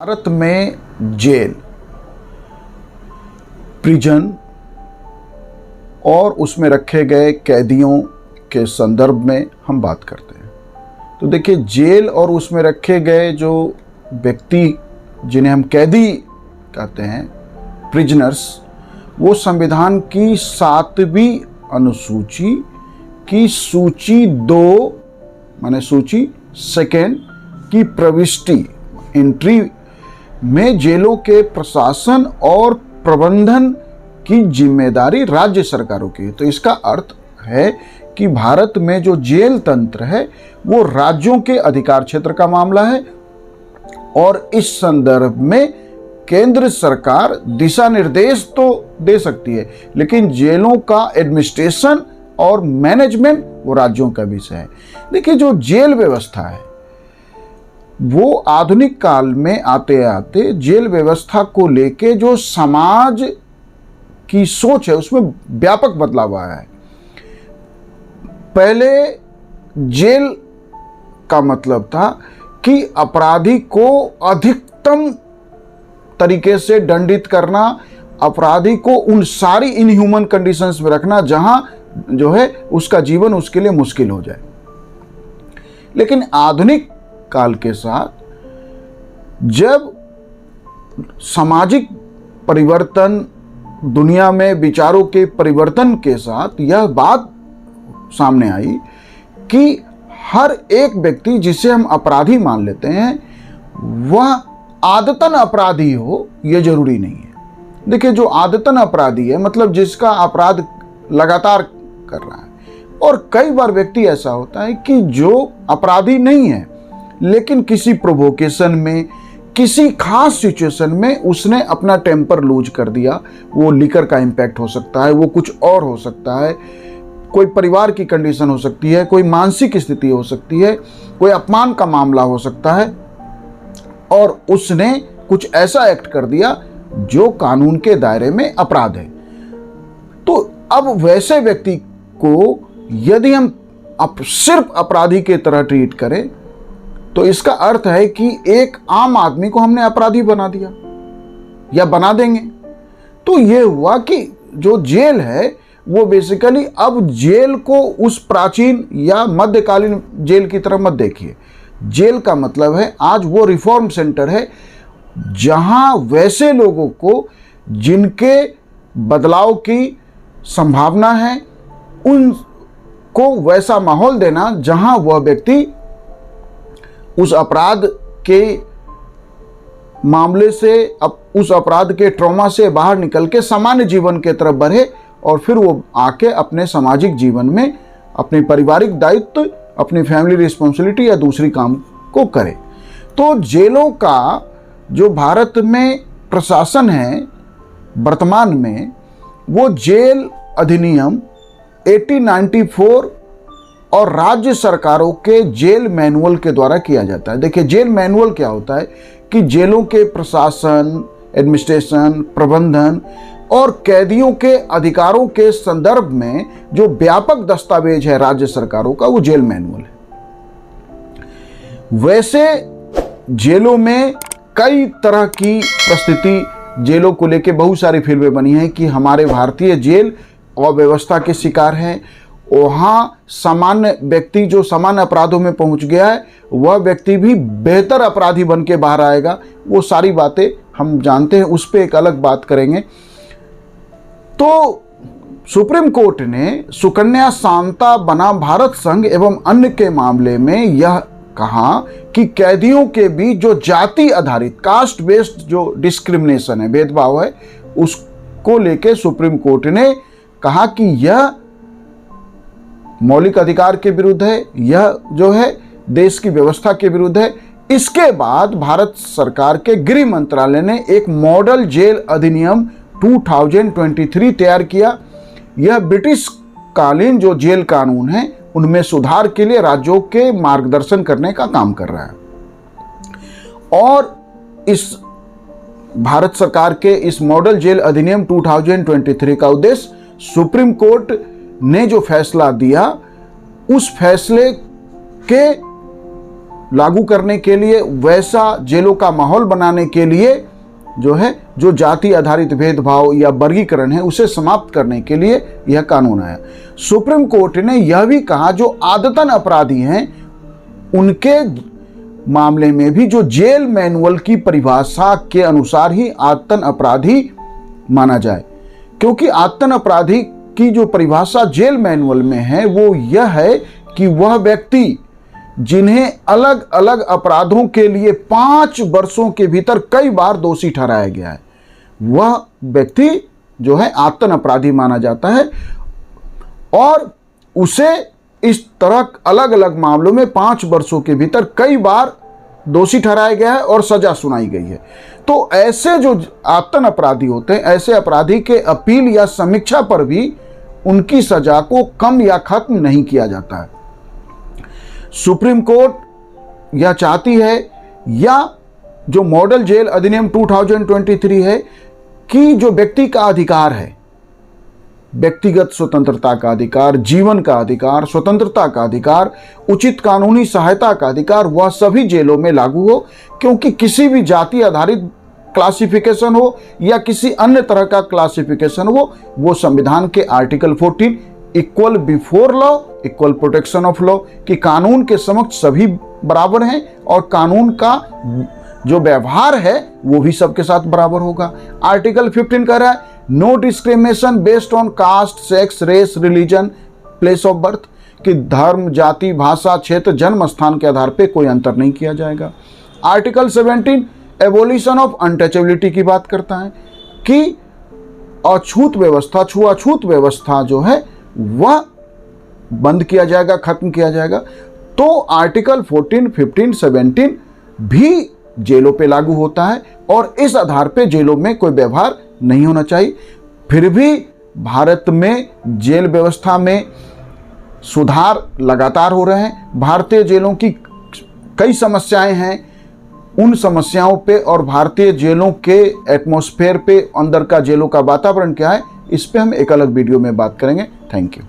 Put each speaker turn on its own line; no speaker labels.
भारत में jail, prison और उसमें रखे गए कैदियों के संदर्भ में हम बात करते हैं। तो देखिए, जेल और उसमें रखे गए जो व्यक्ति जिन्हें हम कैदी कहते हैं, प्रिजनर्स, वो संविधान की 7वीं अनुसूची की सूची 2 माने सूची 2 की प्रविष्टि एंट्री में जेलों के प्रशासन और प्रबंधन की जिम्मेदारी राज्य सरकारों की है। तो इसका अर्थ है कि भारत में जो जेल तंत्र है वो राज्यों के अधिकार क्षेत्र का मामला है और इस संदर्भ में केंद्र सरकार दिशा निर्देश तो दे सकती है, लेकिन जेलों का एडमिनिस्ट्रेशन और मैनेजमेंट वो राज्यों का विषय है। देखिए, जो जेल व्यवस्था है वो आधुनिक काल में आते आते जेल व्यवस्था को लेके जो समाज की सोच है उसमें व्यापक बदलाव आया है। पहले जेल का मतलब था कि अपराधी को अधिकतम तरीके से दंडित करना, अपराधी को उन सारी इनह्यूमन कंडीशंस में रखना जहां जो है उसका जीवन उसके लिए मुश्किल हो जाए। लेकिन आधुनिक काल के साथ जब सामाजिक परिवर्तन, दुनिया में विचारों के परिवर्तन के साथ यह बात सामने आई कि हर एक व्यक्ति जिसे हम अपराधी मान लेते हैं वह आदतन अपराधी हो, यह जरूरी नहीं है। देखिए, जो आदतन अपराधी है मतलब जिसका अपराध लगातार कर रहा है, और कई बार व्यक्ति ऐसा होता है कि जो अपराधी नहीं है लेकिन किसी प्रोवोकेशन में, किसी खास सिचुएशन में उसने अपना टेम्पर लूज कर दिया। वो लिकर का इम्पैक्ट हो सकता है, वो कुछ और हो सकता है, कोई परिवार की कंडीशन हो सकती है, कोई मानसिक स्थिति हो सकती है, कोई अपमान का मामला हो सकता है, और उसने कुछ ऐसा एक्ट कर दिया जो कानून के दायरे में अपराध है। तो अब वैसे व्यक्ति को यदि हम सिर्फ अपराधी की तरह ट्रीट करें तो इसका अर्थ है कि एक आम आदमी को हमने अपराधी बना दिया या बना देंगे। तो ये हुआ कि जो जेल है वो बेसिकली अब जेल को उस प्राचीन या मध्यकालीन जेल की तरह मत देखिए। जेल का मतलब है आज वो रिफॉर्म सेंटर है जहां वैसे लोगों को जिनके बदलाव की संभावना है उनको वैसा माहौल देना जहां वह व्यक्ति उस अपराध के मामले से, अब उस अपराध के ट्रॉमा से बाहर निकल के सामान्य जीवन के तरफ बढ़े और फिर वो आके अपने सामाजिक जीवन में अपने पारिवारिक दायित्व, अपनी फैमिली रिस्पॉन्सिबिलिटी या दूसरी काम को करे। तो जेलों का जो भारत में प्रशासन है वर्तमान में, वो जेल अधिनियम 1894 और राज्य सरकारों के जेल मैनुअल के द्वारा किया जाता है। देखिए, जेल मैनुअल क्या होता है कि जेलों के प्रशासन, एडमिनिस्ट्रेशन, प्रबंधन और कैदियों के अधिकारों के संदर्भ में जो व्यापक दस्तावेज है राज्य सरकारों का, वो जेल मैनुअल है। वैसे जेलों में कई तरह की परिस्थिति, जेलों को लेकर बहुत सारी फिल्में बनी हैं कि हमारे भारतीय जेल अव्यवस्था के शिकार हैं। वहाँ सामान्य व्यक्ति जो सामान्य अपराधों में पहुंच गया है वह व्यक्ति भी बेहतर अपराधी बन के बाहर आएगा। वो सारी बातें हम जानते हैं, उस पर एक अलग बात करेंगे। तो सुप्रीम कोर्ट ने सुकन्या समता बनाम भारत संघ एवं अन्य के मामले में यह कहा कि कैदियों के बीच जो जाति आधारित, कास्ट बेस्ड जो डिस्क्रिमिनेशन है, भेदभाव है, उसको लेके सुप्रीम कोर्ट ने कहा कि यह मौलिक अधिकार के विरुद्ध है, यह जो है देश की व्यवस्था के विरुद्ध है। इसके बाद भारत सरकार के गृह मंत्रालय ने एक मॉडल जेल अधिनियम 2023 तैयार किया। यह ब्रिटिश कालीन जो जेल कानून है उनमें सुधार के लिए राज्यों के मार्गदर्शन करने का काम कर रहा है। और इस भारत सरकार के इस मॉडल जेल अधिनियम 2023 का उद्देश्य सुप्रीम कोर्ट ने जो फैसला दिया उस फैसले के लागू करने के लिए, वैसा जेलों का माहौल बनाने के लिए जो है, जो जाति आधारित भेदभाव या वर्गीकरण है उसे समाप्त करने के लिए यह कानून आया। सुप्रीम कोर्ट ने यह भी कहा जो आदतन अपराधी हैं उनके मामले में भी जो जेल मैनुअल की परिभाषा के अनुसार ही आदतन अपराधी माना जाए, क्योंकि आदतन अपराधी की जो परिभाषा जेल मैनुअल में है वो यह है कि वह व्यक्ति जिन्हें अलग अलग अपराधों के लिए 5 वर्षों के भीतर कई बार दोषी ठहराया गया है, वह व्यक्ति जो है आदतन अपराधी माना जाता है। और उसे इस तरह अलग अलग मामलों में 5 वर्षों के भीतर कई बार दोषी ठहराया गया है और सजा सुनाई गई है। तो ऐसे जो आदतन अपराधी होते हैं, ऐसे अपराधी के अपील या समीक्षा पर भी उनकी सजा को कम या खत्म नहीं किया जाता है। सुप्रीम कोर्ट यह चाहती है, या जो मॉडल जेल अधिनियम 2023 है, कि जो व्यक्ति का अधिकार है, व्यक्तिगत स्वतंत्रता का अधिकार, जीवन का अधिकार, स्वतंत्रता का अधिकार, उचित कानूनी सहायता का अधिकार, वह सभी जेलों में लागू हो, क्योंकि किसी भी जाति आधारित क्लासिफिकेशन हो या किसी अन्य तरह का क्लासिफिकेशन हो, वो संविधान के article 14 equal before law equal protection of law कि कानून के समक्ष सभी बराबर हैं और कानून का जो व्यवहार है वो भी सबके साथ बराबर होगा। आर्टिकल 15 कह रहा है no discrimination based on caste, sex, race, religion, place of birth, कि धर्म, जाति, भाषा, क्षेत्र, जन्म स्थान के आधार पर कोई अंतर नहीं किया जाएगा। आर्टिकल 17 एबोलिशन ऑफ अनटचेबिलिटी की बात करता है कि अछूत व्यवस्था, छुआछूत व्यवस्था जो है वह बंद किया जाएगा, खत्म किया जाएगा। तो आर्टिकल 14, 15, 17 भी जेलों पे लागू होता है और इस आधार पे जेलों में कोई व्यवहार नहीं होना चाहिए। फिर भी भारत में जेल व्यवस्था में सुधार लगातार हो रहे हैं। भारतीय जेलों की कई समस्याएं हैं, उन समस्याओं पे और भारतीय जेलों के एटमॉस्फेयर पे, अंदर का जेलों का वातावरण क्या है, इस पे हम एक अलग वीडियो में बात करेंगे। Thank you.